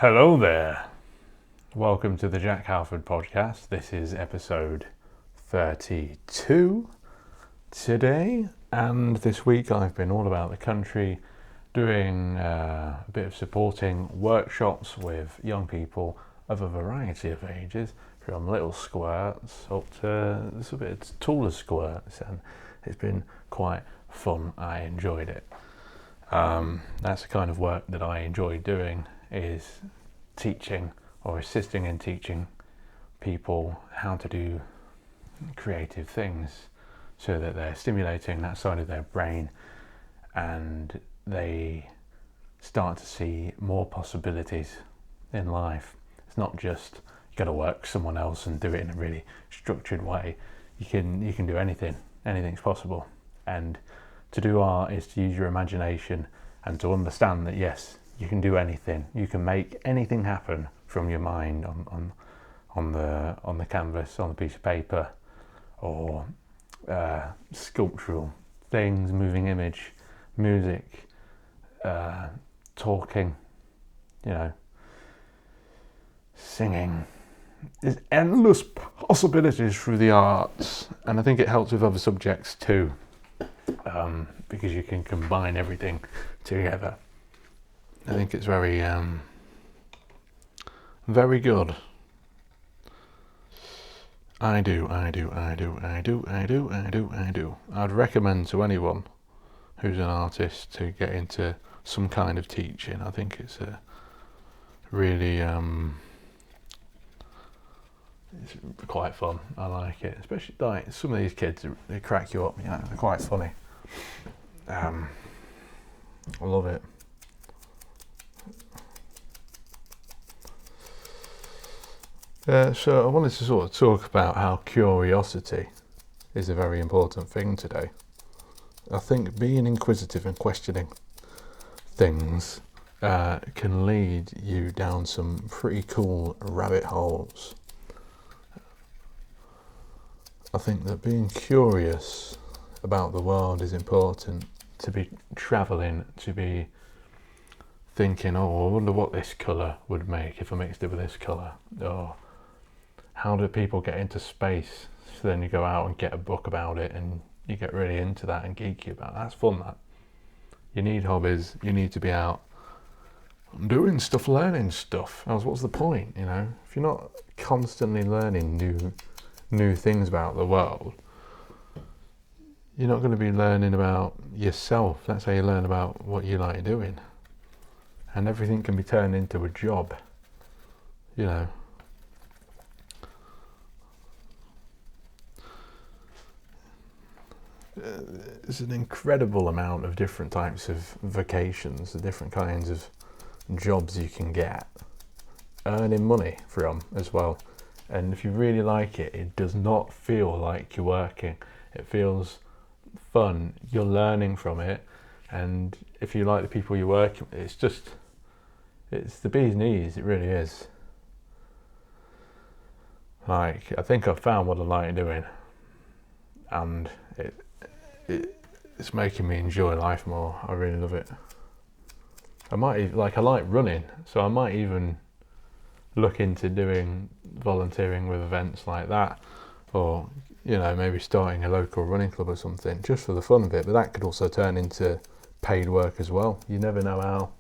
Hello there. Welcome to the Jack Halford Podcast. This is episode 32 today, and this week I've been all about the country doing a bit of supporting workshops with young people of a variety of ages, from little squirts up to a bit taller squirts, and it's been quite fun. I enjoyed it. That's the kind of work that I enjoy doing, is teaching or assisting in teaching people how to do creative things so that they're stimulating that side of their brain and they start to see more possibilities in life. It's not just you got to work someone else and do it in a really structured way. You can do anything. Anything's possible. And to do art is to use your imagination and to understand that yes, you can do anything. You can make anything happen from your mind on the canvas, on the piece of paper, or sculptural things, moving image, music, talking, singing. There's endless possibilities through the arts, and I think it helps with other subjects too, because you can combine everything together. I think it's very, very good. I do. I'd recommend to anyone who's an artist to get into some kind of teaching. I think it's a really, it's quite fun. I like it, especially like some of these kids. They crack you up. They're quite funny. I love it. So I wanted to sort of talk about how curiosity is a very important thing today. I think being inquisitive and questioning things can lead you down some pretty cool rabbit holes. I think that being curious about the world is important. To be travelling, to be thinking, oh, I wonder what this colour would make if I mixed it with this colour. Or how do people get into space? So then you go out and get a book about it and you get really into that and geeky about it. That's fun, that. You need hobbies. You need to be out doing stuff, learning stuff. Else what's the point, If you're not constantly learning new things about the world, you're not going to be learning about yourself. That's how you learn about what you like doing. And everything can be turned into a job, There's an incredible amount of different types of vocations, the different kinds of jobs you can get, earning money from as well. And if you really like it, it does not feel like you're working. It feels fun. You're learning from it. And if you like the people you're working with, it's the bee's knees. It really is. I think I've found what I like doing. And it's making me enjoy life more. I really love it. I like running, so I might even look into doing volunteering with events like that, or maybe starting a local running club or something, just for the fun of it. But that could also turn into paid work as well. You never know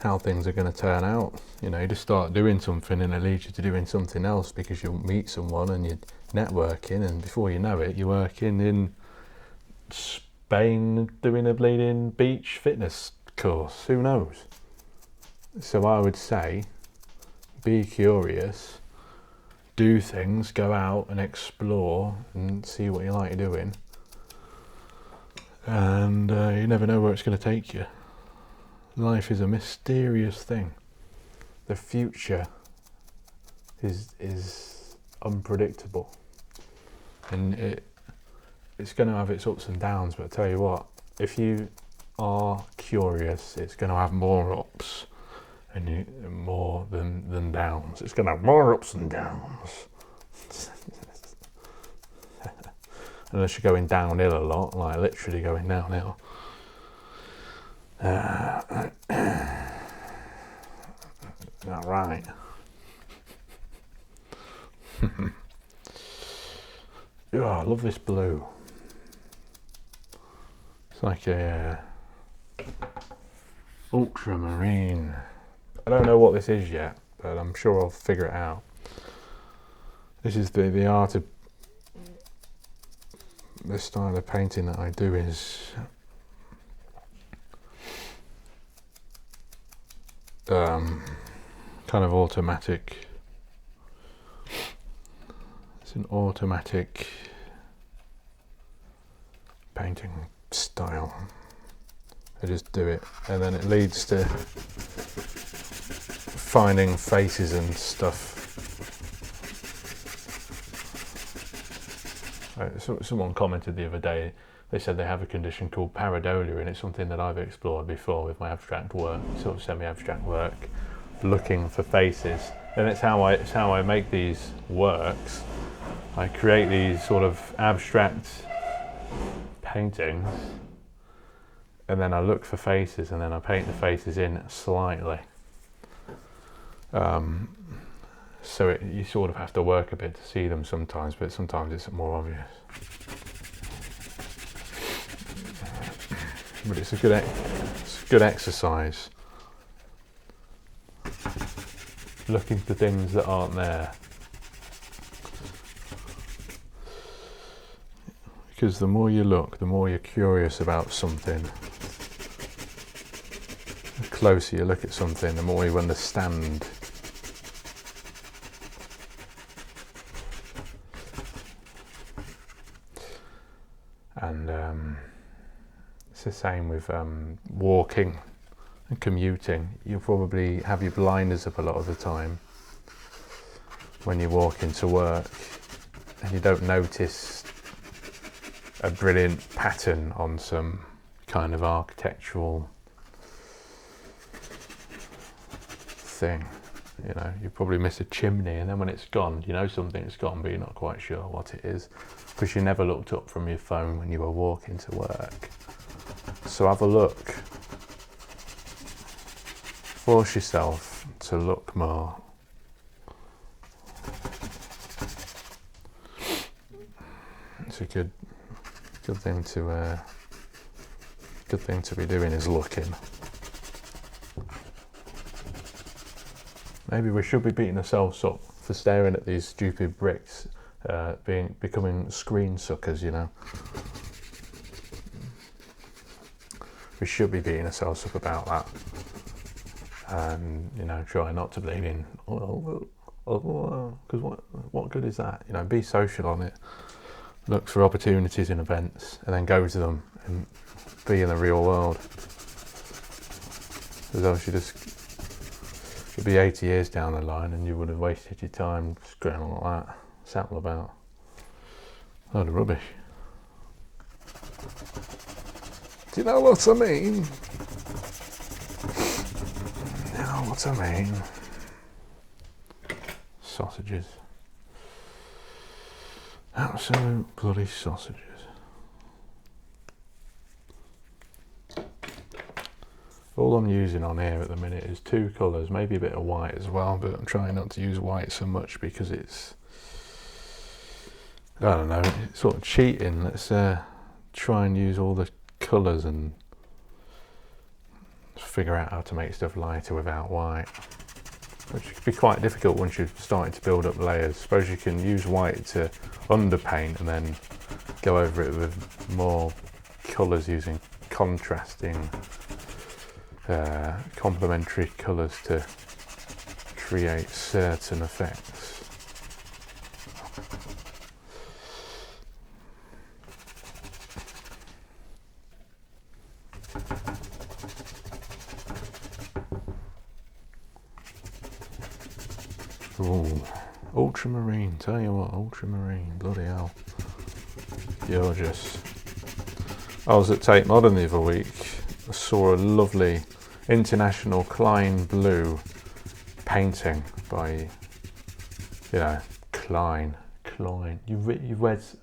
how things are going to turn out. You just start doing something and it leads you to doing something else, because you'll meet someone and you're networking, and before you know it, you're working in Spain doing a bleeding beach fitness course. Who knows? So I would say, be curious, do things, go out and explore and see what you like doing, and you never know where it's going to take you. Life is a mysterious thing. The future is unpredictable, and it's going to have its ups and downs. But I tell you what, if you are curious, it's going to have more ups and more than downs. It's going to have more ups and downs. Unless you're going downhill a lot, like literally going downhill. All right. Oh, I love this blue. It's like a ultramarine. I don't know what this is yet, but I'm sure I'll figure it out. This is the art of the style of painting that I do is kind of automatic. It's an automatic painting style. I just do it, and then it leads to finding faces and stuff. Someone commented the other day, they said they have a condition called pareidolia, and it's something that I've explored before with my abstract work, sort of semi-abstract work, looking for faces. And it's how I make these works. I create these sort of abstract paintings, and then I look for faces, and then I paint the faces in slightly. So you sort of have to work a bit to see them sometimes, but sometimes it's more obvious. But it's a good exercise. Looking for things that aren't there. Because the more you look, the more you're curious about something. The closer you look at something, the more you understand. And it's the same with walking and commuting. You'll probably have your blinders up a lot of the time when you walk into work, and you don't notice a brilliant pattern on some kind of architectural thing. You know, you probably miss a chimney, and then when it's gone, you know something's gone, but you're not quite sure what it is, because you never looked up from your phone when you were walking to work. So have a look. Force yourself to look more. It's a good thing to be doing is looking. Maybe we should be beating ourselves up for staring at these stupid bricks, becoming screen suckers, you know. We should be beating ourselves up about that, and you know, try not to believe in. Because what good is that? You know, be social on it. Look for opportunities in events, and then go to them and be in the real world. Because else you'd be 80 years down the line, and you would have wasted your time just going on like that. What's that all about? A load of rubbish. Do you know what I mean? You know what I mean? Sausages. Absolute bloody sausages. All I'm using on here at the minute is two colours, maybe a bit of white as well, but I'm trying not to use white so much because it's, I don't know, it's sort of cheating. Let's try and use all the colours and figure out how to make stuff lighter without white, which can be quite difficult once you've started to build up layers. Suppose you can use white to underpaint and then go over it with more colours using contrasting complementary colours to create certain effects. Ooh, ultramarine, tell you what, ultramarine, bloody hell. Gorgeous. I was at Tate Modern the other week. I saw a lovely International Klein Blue painting by, you know, Klein. You've read Wes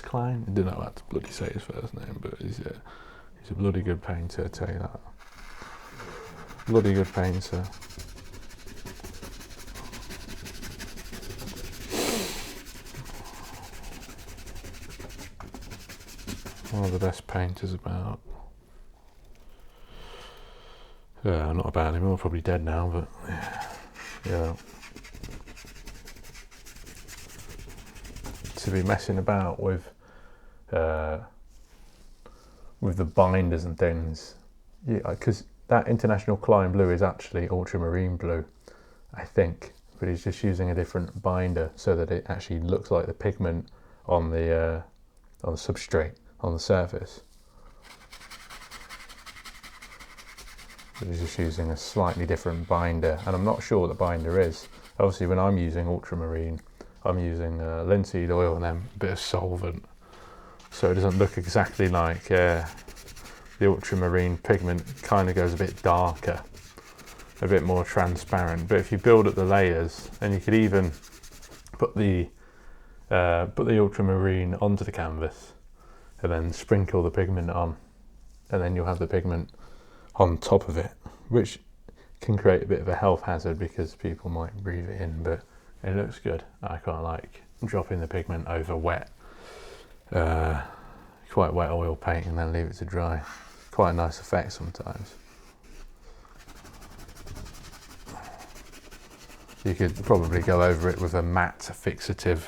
Klein? I don't know how to bloody say his first name, but he's a bloody good painter, I tell you that. Bloody good painter. One of the best painters about. Not about anymore, probably dead now, but yeah. To be messing about with the binders and things, because that International Klein blue is actually ultramarine blue, I think, but he's just using a different binder so that it actually looks like the pigment on the substrate, on the surface. But he's just using a slightly different binder, and I'm not sure what the binder is. Obviously, when I'm using ultramarine, I'm using linseed oil and then a bit of solvent, so it doesn't look exactly like the ultramarine pigment. Kind of goes a bit darker, a bit more transparent. But if you build up the layers, and you could even put the ultramarine onto the canvas and then sprinkle the pigment on, and then you'll have the pigment on top of it, which can create a bit of a health hazard because people might breathe it in, but it looks good. I quite like dropping the pigment over quite wet oil paint and then leave it to dry. Quite a nice effect sometimes. You could probably go over it with a matte fixative.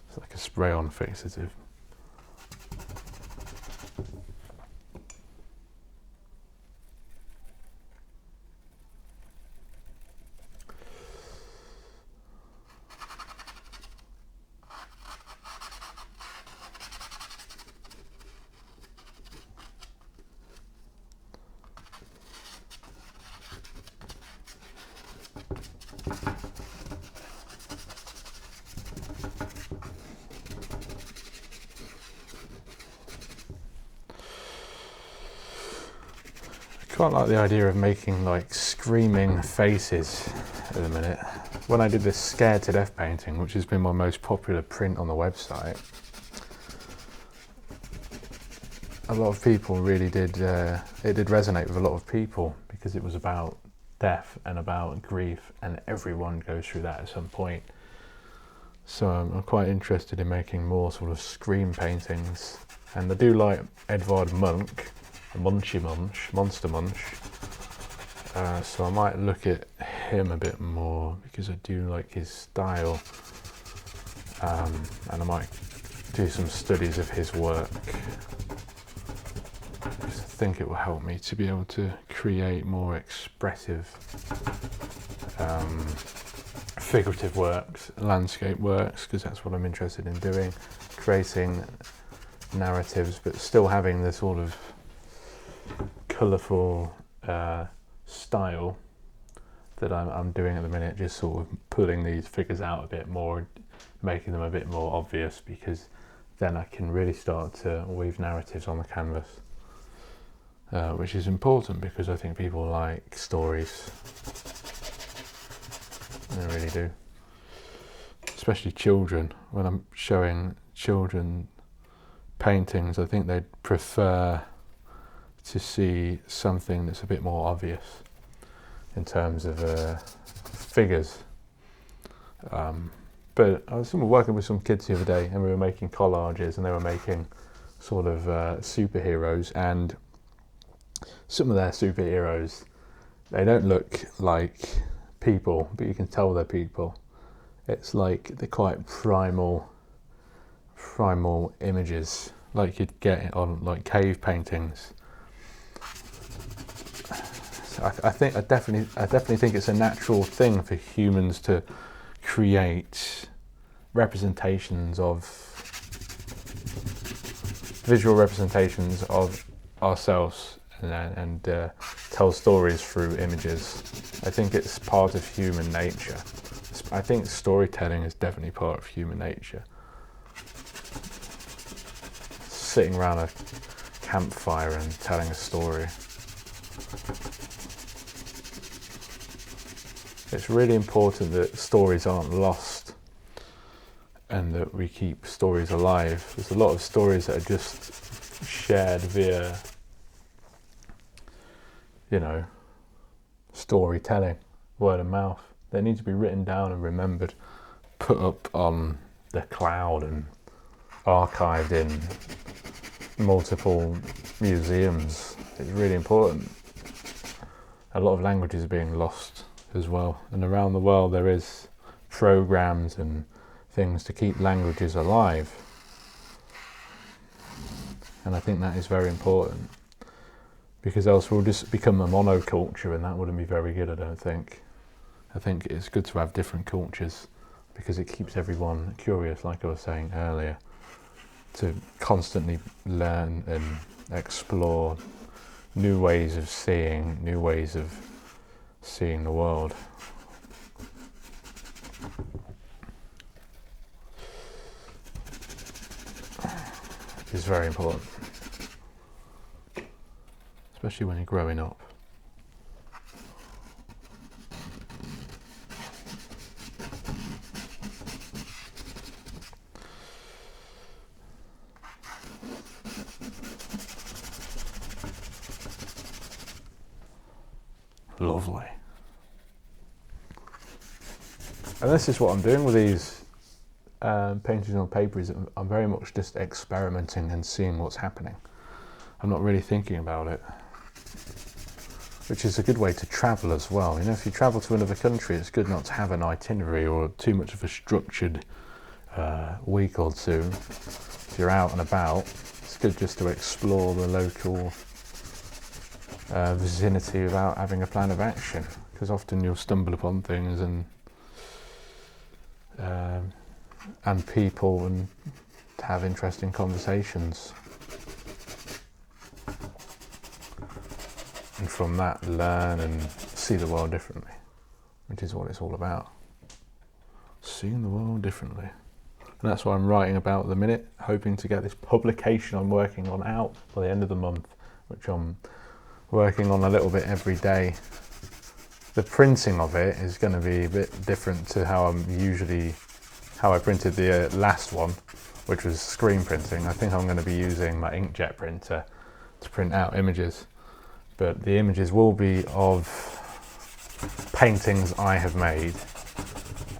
It's like a spray-on fixative. I quite like the idea of making like screaming faces at the minute. When I did this Scared to Death painting, which has been my most popular print on the website, a lot of people really did, it did resonate with a lot of people because it was about death and about grief, and everyone goes through that at some point. So I'm quite interested in making more sort of scream paintings, and I do like Edvard Munch, Monster Munch. So I might look at him a bit more because I do like his style, and I might do some studies of his work. I think it will help me to be able to create more expressive, figurative works, landscape works, because that's what I'm interested in doing, creating narratives, but still having the sort of colourful style that I'm doing at the minute, just sort of pulling these figures out a bit more, making them a bit more obvious, because then I can really start to weave narratives on the canvas, which is important because I think people like stories. They really do. Especially children. When I'm showing children paintings, I think they'd prefer to see something that's a bit more obvious in terms of figures. But I was working with some kids the other day, and we were making collages, and they were making sort of superheroes, and some of their superheroes, they don't look like people, but you can tell they're people. It's like they're quite primal images, like you'd get on like cave paintings. So I definitely think it's a natural thing for humans to create representations of visual representations of ourselves and tell stories through images. I think it's part of human nature. I think storytelling is definitely part of human nature. Sitting around a campfire and telling a story. It's really important that stories aren't lost and that we keep stories alive. There's a lot of stories that are just shared via, storytelling, word of mouth. They need to be written down and remembered, put up on the cloud and archived in multiple museums. It's really important. A lot of languages are being lost as well, and around the world there is programs and things to keep languages alive, and I think that is very important, because else we'll just become a monoculture, and that wouldn't be very good, I don't think. I think it's good to have different cultures, because it keeps everyone curious, like I was saying earlier, to constantly learn and explore new ways of seeing the world. It's very important, especially when you're growing up. Lovely. And this is what I'm doing with these paintings on paper, is I'm very much just experimenting and seeing what's happening. I'm not really thinking about it, which is a good way to travel as well. If you travel to another country, it's good not to have an itinerary or too much of a structured week or two. If you're out and about, it's good just to explore the local vicinity without having a plan of action, because often you'll stumble upon things and people, and have interesting conversations, and from that learn and see the world differently, which is what it's all about, seeing the world differently. And that's what I'm writing about at the minute, hoping to get this publication I'm working on out by the end of the month, which I'm working on a little bit every day. The printing of it is going to be a bit different to how I printed the last one, which was screen printing. I think I'm going to be using my inkjet printer to print out images, but the images will be of paintings I have made,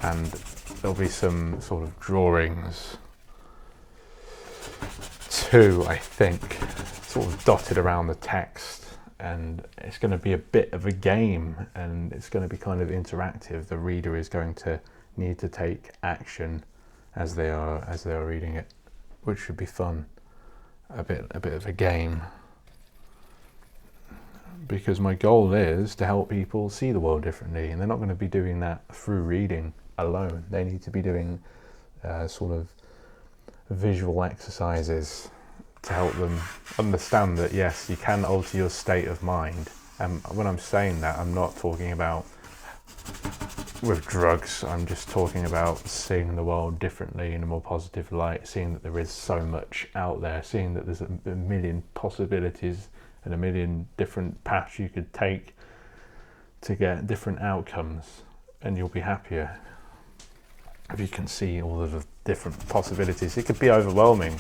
and there'll be some sort of drawings too, I think, sort of dotted around the text. And it's going to be a bit of a game, and it's going to be kind of interactive. The reader is going to need to take action as they are reading it, which should be fun. A bit of a game, because my goal is to help people see the world differently, and they're not going to be doing that through reading alone. They need to be doing sort of visual exercises to help them understand that yes, you can alter your state of mind. And when I'm saying that, I'm not talking about with drugs. I'm just talking about seeing the world differently in a more positive light, seeing that there is so much out there, seeing that there's a million possibilities and a million different paths you could take to get different outcomes, and you'll be happier if you can see all of the different possibilities. It could be overwhelming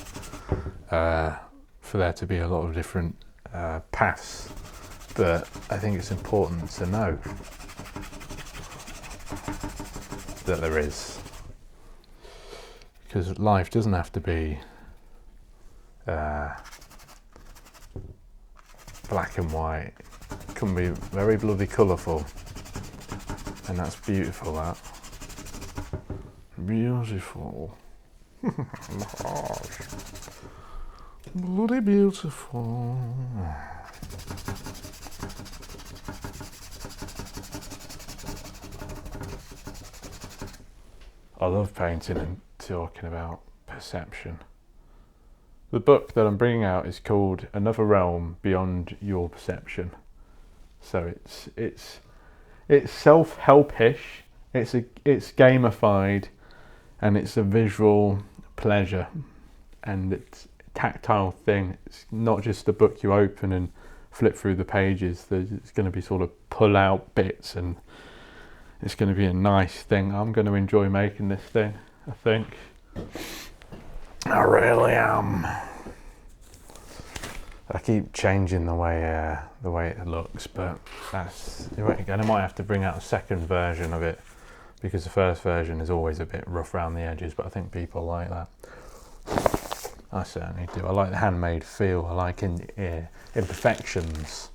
for there to be a lot of different paths, but I think it's important to know that there is, because life doesn't have to be black and white. It can be very bloody colourful, and that's beautiful. That beautiful. Bloody beautiful. I love painting and talking about perception. The book that I'm bringing out is called Another Realm Beyond Your Perception. So it's self-helpish. It's gamified, and it's a visual pleasure, and it's a tactile thing. It's not just a book you open and flip through the pages. It's going to be sort of pull out bits, and it's going to be a nice thing. I'm going to enjoy making this thing, I think. I really am. keep changing the way it looks, but that's again. I might have to bring out a second version of it because the first version is always a bit rough around the edges. But I think people like that. I certainly do. I like the handmade feel. I like imperfections.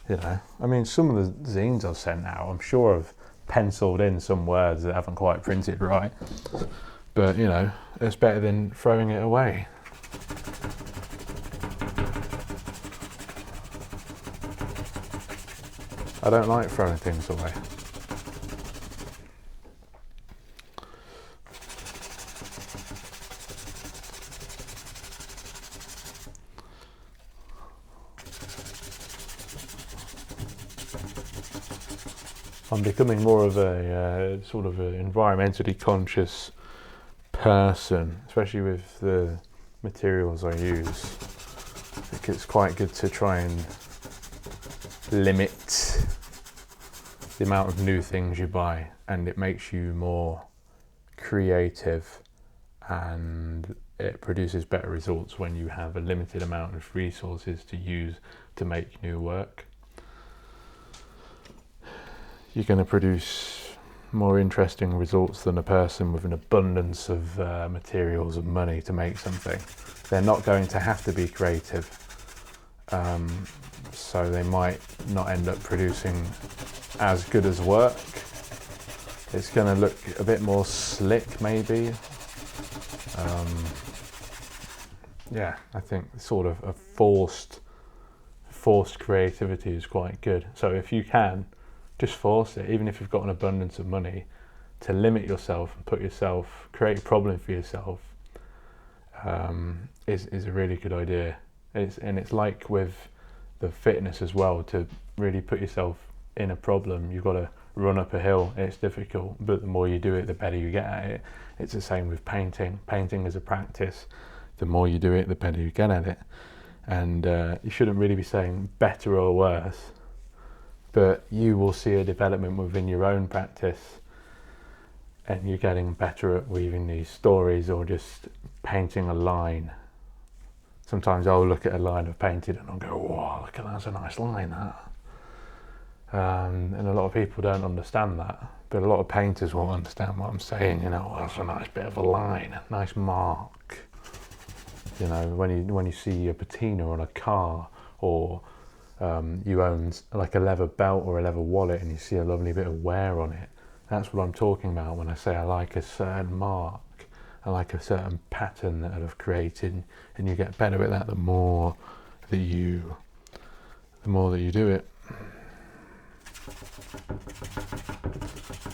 You know, I mean, some of the zines I've sent out, I'm sure I've penciled in some words that haven't quite printed right. But, you know, it's better than throwing it away. I don't like throwing things away. I'm becoming more of a sort of an environmentally conscious person, especially with the materials I use. I think it's quite good to try and limit the amount of new things you buy, and it makes you more creative and it produces better results when you have a limited amount of resources to use to make new work. You're going to produce more interesting results than a person with an abundance of materials and money to make something. They're not going to have to be creative, so they might not end up producing as good as work. It's going to look a bit more slick, maybe. Yeah, I think sort of a forced creativity is quite good. So if you can, just force it, even if you've got an abundance of money, to limit yourself and create a problem for yourself is a really good idea. It's like with the fitness as well, to really put yourself in a problem. You've got to run up a hill, it's difficult, but the more you do it, the better you get at it. It's the same with painting. Painting is a practice. The more you do it, the better you get at it. And you shouldn't really be saying better or worse, but you will see a development within your own practice, and you're getting better at weaving these stories or just painting a line. Sometimes I'll look at a line I've painted and I'll go, "Wow, look at that, that's a nice line, that." And a lot of people don't understand that, but a lot of painters won't understand what I'm saying. You know, "Well, that's a nice bit of a line, a nice mark." You know, when you see a patina on a car, or you own like a leather belt or a leather wallet and you see a lovely bit of wear on it, that's what I'm talking about when I say I like a certain mark. I like a certain pattern that I've created, and you get better at that the more that you do it.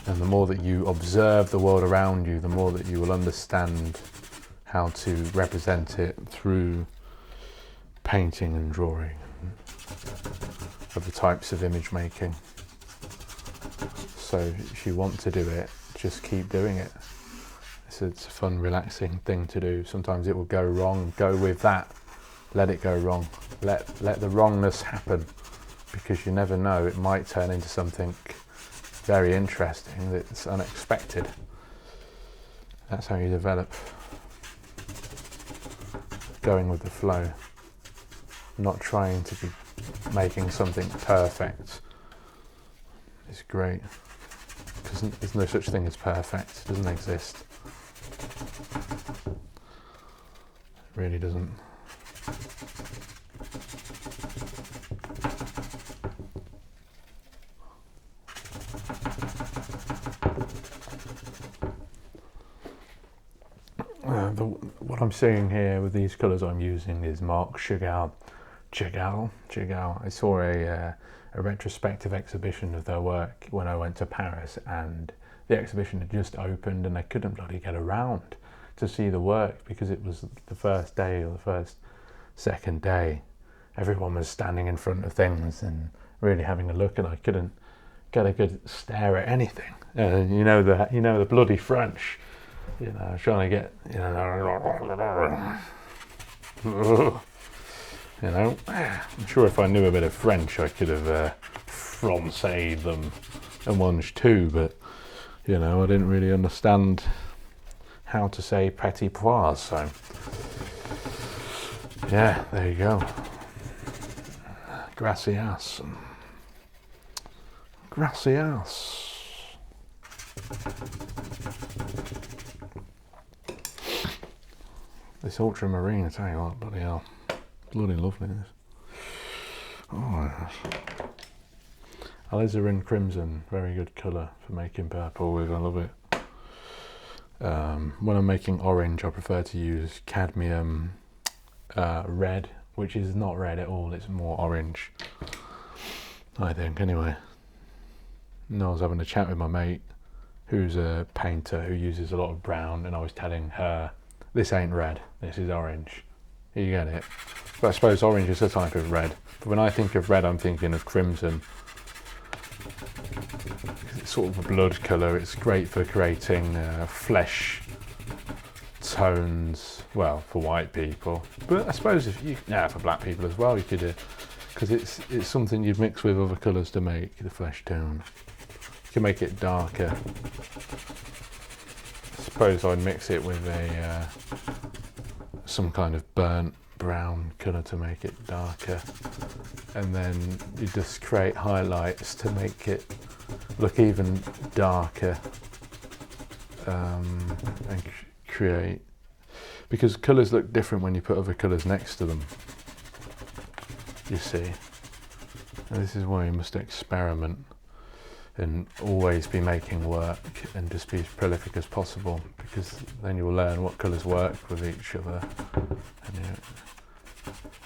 And the more that you observe the world around you, the more that you will understand how to represent it through painting and drawing, other types of image making. So if you want to do it, just keep doing it. It's a fun, relaxing thing to do. Sometimes it will go wrong. Go with that. Let it go wrong. Let the wrongness happen, because you never know. It might turn into something very interesting that's unexpected. That's how you develop. Going with the flow. Not trying to be making something perfect. It's great. Because there's no such thing as perfect. It doesn't exist. It really doesn't. What I'm seeing here with these colours I'm using is Marc Chagall. I saw a retrospective exhibition of their work when I went to Paris, and the exhibition had just opened and I couldn't bloody get around to see the work because it was the first day or the second day. Everyone was standing in front of things and really having a look, and I couldn't get a good stare at anything. You know the bloody French. You know, trying to get, I'm sure if I knew a bit of French, I could have Francais them a munch too, but, I didn't really understand how to say petit pois, so Yeah, there you go. Grassy ass. Grassy ass. This ultramarine, I tell you what, bloody hell. Bloody lovely this. Oh, yes. Alizarin crimson, very good colour for making purple with, I love it. When I'm making orange, I prefer to use cadmium red, which is not red at all, it's more orange, I think, anyway. And I was having a chat with my mate, who's a painter who uses a lot of brown, and I was telling her, this ain't red, this is orange. You get it? But I suppose orange is a type of red. But when I think of red, I'm thinking of crimson. It's sort of a blood colour. It's great for creating flesh tones, well, for white people. But I suppose for black people as well, you could, because it's something you'd mix with other colours to make the flesh tone. You can make it darker. I suppose I'd mix it with some kind of burnt brown colour to make it darker, and then you just create highlights to make it look even darker, and create, because colours look different when you put other colours next to them, you see. And this is why you must experiment and always be making work and just be as prolific as possible, because then you'll learn what colours work with each other,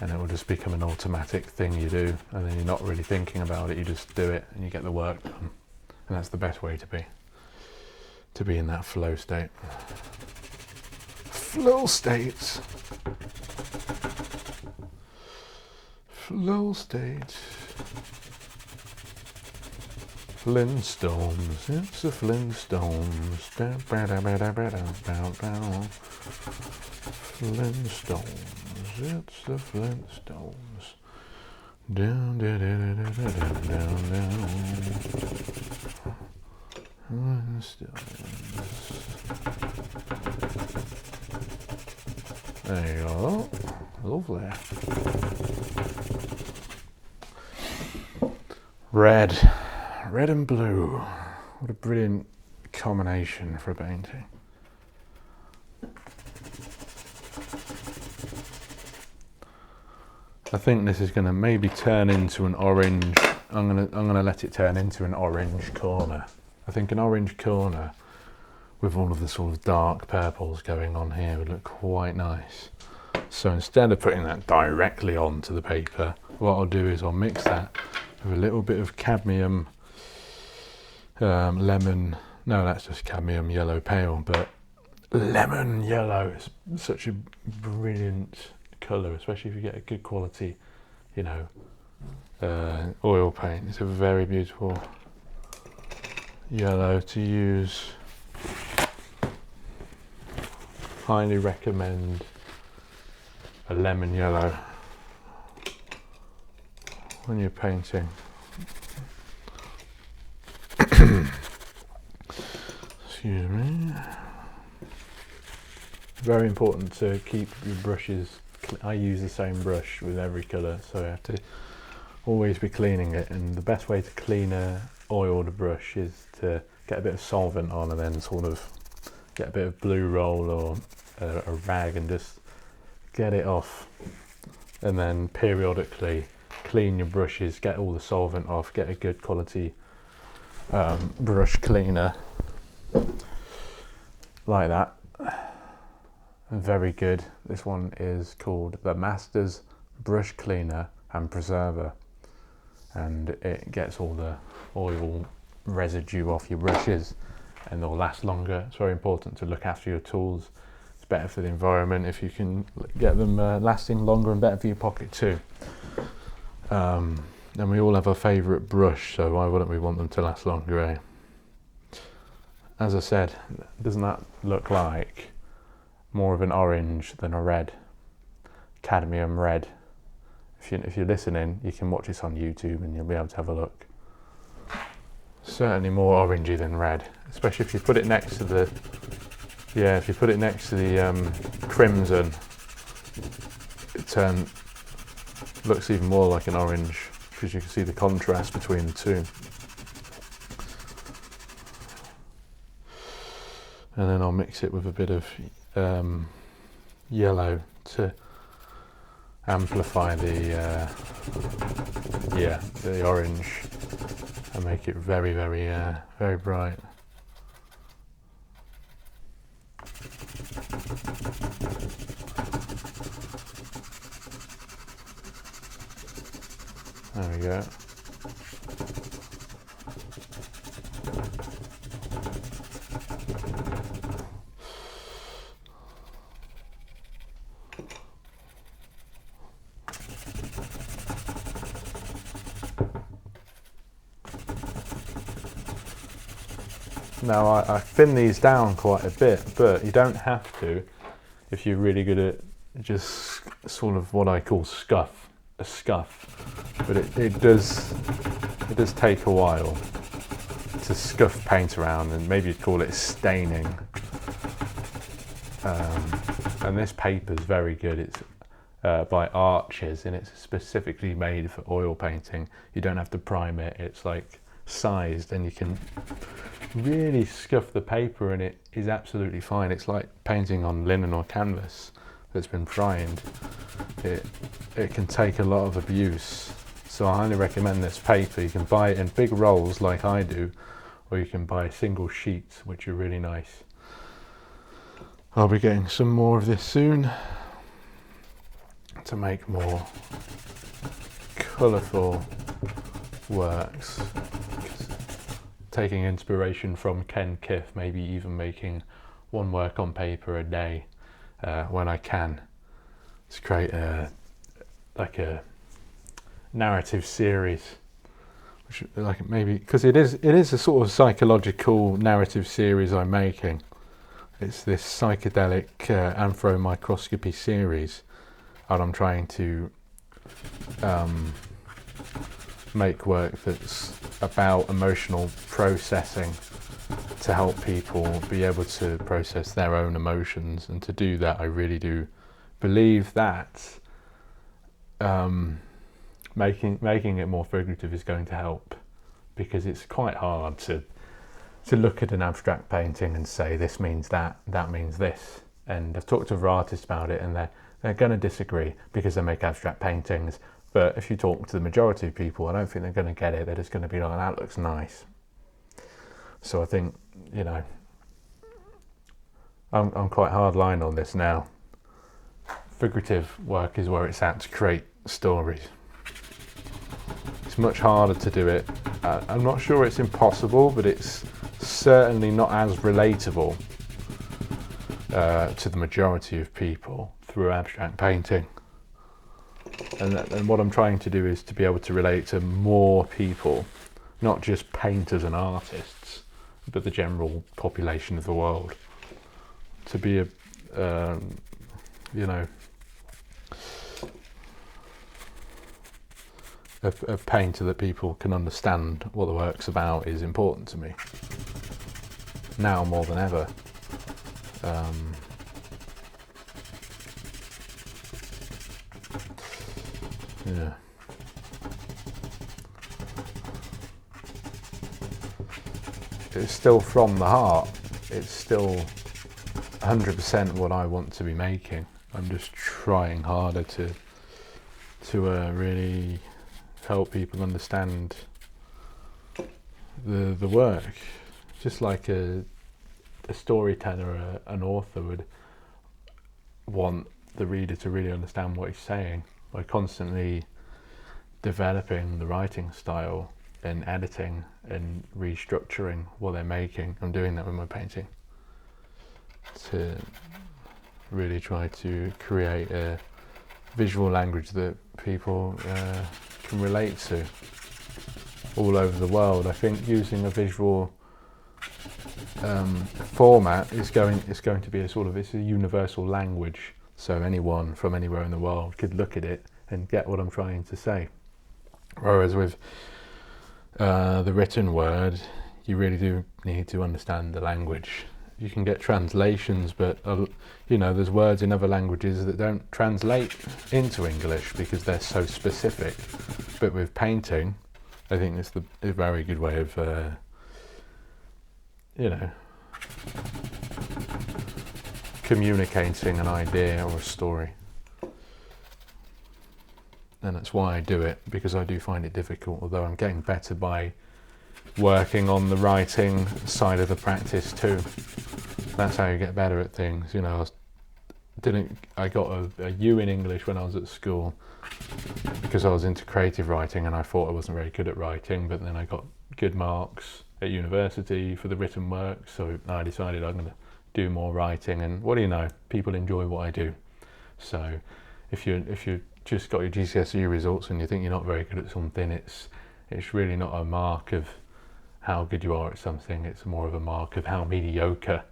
and it will just become an automatic thing you do, and then you're not really thinking about it, you just do it and you get the work done. And that's the best way to be in that flow state. Flow states. Flow state. Flintstones, it's the Flintstones. Flintstones, it's the Flintstones. Down, down, down, down, down, down. Flintstones. There you go. Lovely. Red and blue. What a brilliant combination for a painting. I think this is going to maybe turn into an orange. I'm going to let it turn into an orange corner. I think an orange corner with all of the sort of dark purples going on here would look quite nice. So instead of putting that directly onto the paper, what I'll do is I'll mix that with a little bit of cadmium lemon. No, that's just cadmium yellow pale, but lemon yellow is such a brilliant colour, especially if you get a good quality, oil paint. It's a very beautiful yellow to use. Highly recommend a lemon yellow when you're painting. Excuse me. Very important to keep your brushes. I use the same brush with every colour, so I have to always be cleaning it, and the best way to clean a oiled brush is to get a bit of solvent on and then sort of get a bit of blue roll or a rag and just get it off, and then periodically clean your brushes, get all the solvent off, get a good quality brush cleaner like that. Very good. This one is called the Masters Brush Cleaner and Preserver, and it gets all the oil residue off your brushes and they'll last longer. It's very important to look after your tools. It's better for the environment if you can get them lasting longer, and better for your pocket too. And we all have a favourite brush, so why wouldn't we want them to last longer, eh? As I said, doesn't that look like more of an orange than a red? Cadmium red. If you're listening, you can watch this on YouTube and you'll be able to have a look. Certainly more orangey than red, especially if you put it next to the crimson. looks even more like an orange because you can see the contrast between the two. And then I'll mix it with a bit of yellow to amplify the orange and make it very, very, very bright. There we go. Now I thin these down quite a bit, but you don't have to if you're really good at just sort of what I call a scuff. But it does take a while to scuff paint around, and maybe you'd call it staining. And this paper is very good. It's by Arches, and it's specifically made for oil painting. You don't have to prime it. It's like sized, and you can really scuff the paper, and it is absolutely fine. It's like painting on linen or canvas that's been primed. It can take a lot of abuse, so I highly recommend this paper. You can buy it in big rolls like I do, or you can buy single sheets, which are really nice. I'll be getting some more of this soon to make more colourful works, taking inspiration from Ken Kiff, maybe even making one work on paper a day when I can, to create a narrative series, which, like, maybe because it is a sort of psychological narrative series I'm making. It's this psychedelic anthromicroscopy series, and I'm trying to make work that's about emotional processing to help people be able to process their own emotions. And to do that, I really do believe that making it more figurative is going to help, because it's quite hard to look at an abstract painting and say this means that means this. And I've talked to other artists about it, and they're going to disagree because they make abstract paintings. But if you talk to the majority of people, I don't think they're going to get it. They're just going to be like, that looks nice. So I think, I'm quite hard line on this now. Figurative work is where it's at to create stories. It's much harder to do it. I'm not sure it's impossible, but it's certainly not as relatable to the majority of people through abstract painting. And what I'm trying to do is to be able to relate to more people, not just painters and artists, but the general population of the world. To be a painter that people can understand what the work's about is important to me, now more than ever. Yeah. It's still from the heart. It's still 100% what I want to be making. I'm just trying harder to really help people understand the work. Just like a storyteller or an author would want the reader to really understand what he's saying. By constantly developing the writing style and editing and restructuring what they're making. I'm doing that with my painting to really try to create a visual language that people can relate to all over the world. I think using a visual format is going to be it's a universal language. So anyone from anywhere in the world could look at it and get what I'm trying to say. Whereas with the written word, you really do need to understand the language. you can get translations, but there's words in other languages that don't translate into English because they're so specific. But with painting, I think it's a very good way of communicating an idea or a story. And that's why I do it, because I do find it difficult, although I'm getting better by working on the writing side of the practice too. That's how you get better at things. I got a U in English when I was at school because I was into creative writing, and I thought I wasn't very good at writing, but then I got good marks at university for the written work, so I decided I'm going to do more writing, and what do you know, people enjoy what I do. So if you just got your GCSE results and you think you're not very good at something, it's really not a mark of how good you are at something. It's more of a mark of how mediocre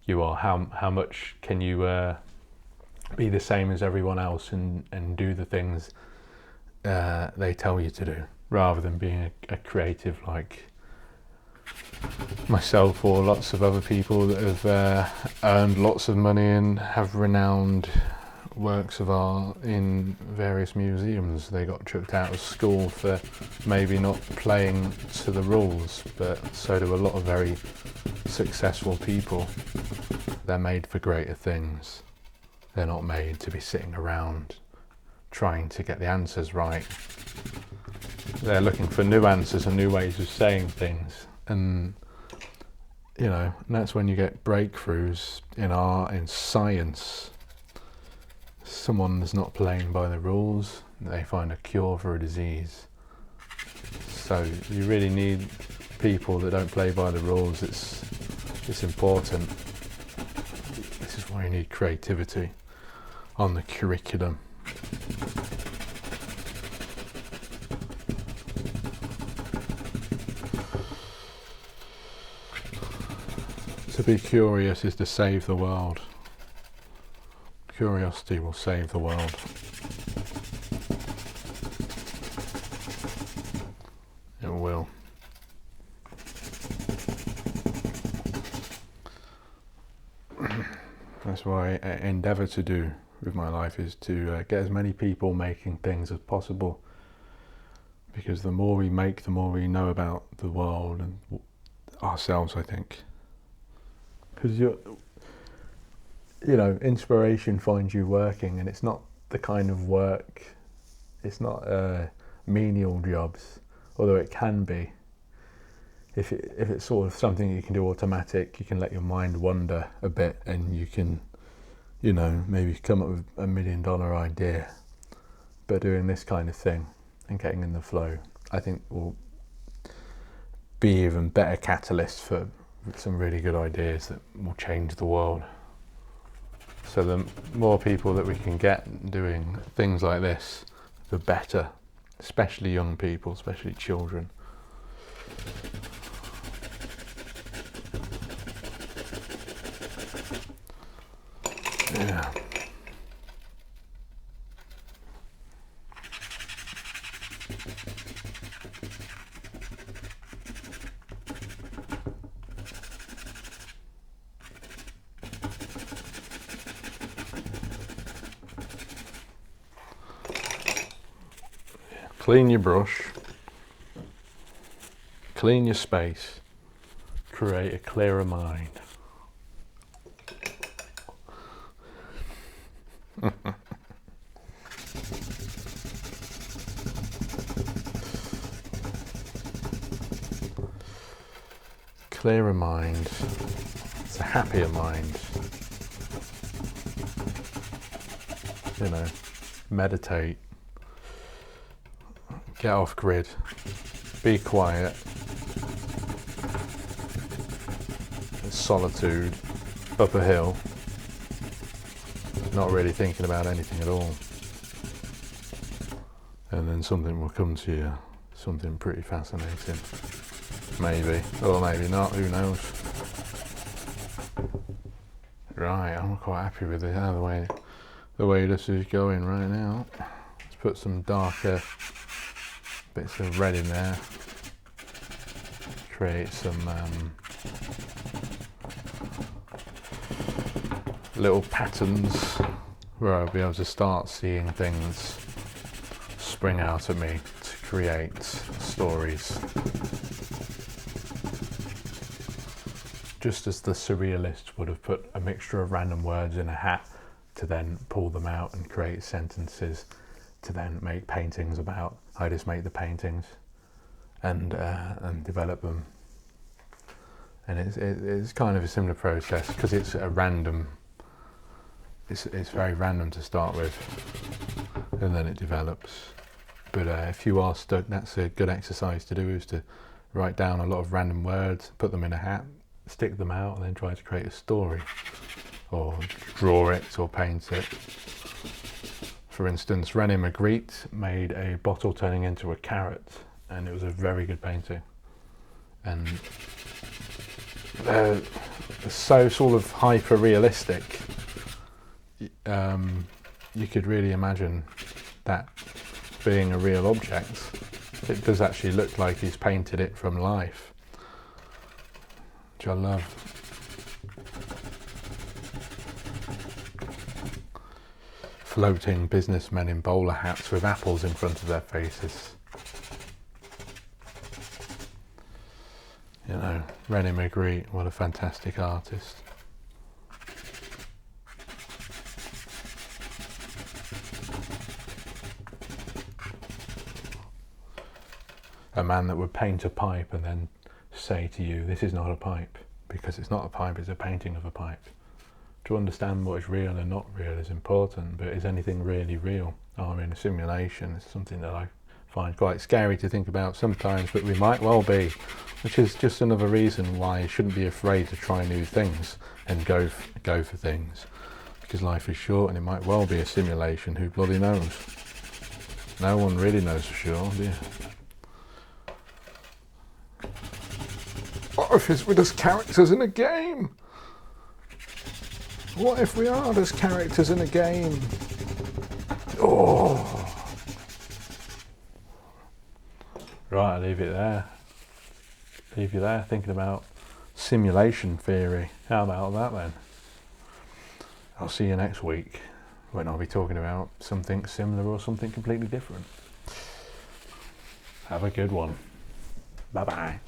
you are. How much can you be the same as everyone else and do the things they tell you to do, rather than being a creative like myself or lots of other people that have earned lots of money and have renowned works of art in various museums. They got chucked out of school for maybe not playing to the rules, but so do a lot of very successful people. They're made for greater things. They're not made to be sitting around trying to get the answers right. They're looking for new answers and new ways of saying things, and that's when you get breakthroughs in art, in science. Someone is not playing by the rules, they find a cure for a disease. So you really need people that don't play by the rules. It's important. This is why you need creativity on the curriculum. To be curious is to save the world. Curiosity will save the world. It will. That's what I endeavour to do with my life, is to get as many people making things as possible. Because the more we make, the more we know about the world and ourselves, I think. Because inspiration finds you working, and it's not the kind of work, it's not menial jobs, although it can be. If it's sort of something you can do automatic, you can let your mind wander a bit, and you can, maybe come up with $1 million idea. But doing this kind of thing and getting in the flow, I think will be even better catalyst for some really good ideas that will change the world. So the more people that we can get doing things like this, the better, especially young people, especially children. Yeah. Clean your brush, clean your space, create a clearer mind. Clearer mind, it's a happier mind. Meditate. Get off grid, be quiet, solitude, up a hill, not really thinking about anything at all. And then something will come to you, something pretty fascinating. Maybe, or maybe not, who knows. Right, I'm quite happy with it, the way this is going right now. Let's put some darker bits of red in there, create some little patterns where I'll be able to start seeing things spring out at me to create stories. Just as the surrealists would have put a mixture of random words in a hat to then pull them out and create sentences to then make paintings about, I just make the paintings and develop them. And it's kind of a similar process because it's a random. It's very random to start with, and then it develops. But if you are stuck, that's a good exercise to do, is to write down a lot of random words, put them in a hat, stick them out, and then try to create a story, or draw it, or paint it. For instance, René Magritte made a bottle turning into a carrot, and it was a very good painting. And so sort of hyper realistic. You could really imagine that being a real object. It does actually look like he's painted it from life, which I love. Floating businessmen in bowler hats with apples in front of their faces. You know, René Magritte, what a fantastic artist. A man that would paint a pipe and then say to you, this is not a pipe, because it's not a pipe, it's a painting of a pipe. To understand what is real and not real is important, but is anything really real? Are we in a simulation? It's something that I find quite scary to think about sometimes, but we might well be, which is just another reason why you shouldn't be afraid to try new things and go for things, because life is short and it might well be a simulation. Who bloody knows? No one really knows for sure, do you? What if we're just characters in a game? What if we are just characters in a game? Oh. Right, I'll leave it there. Leave you there thinking about simulation theory. How about that then? I'll see you next week when I'll be talking about something similar or something completely different. Have a good one. Bye bye.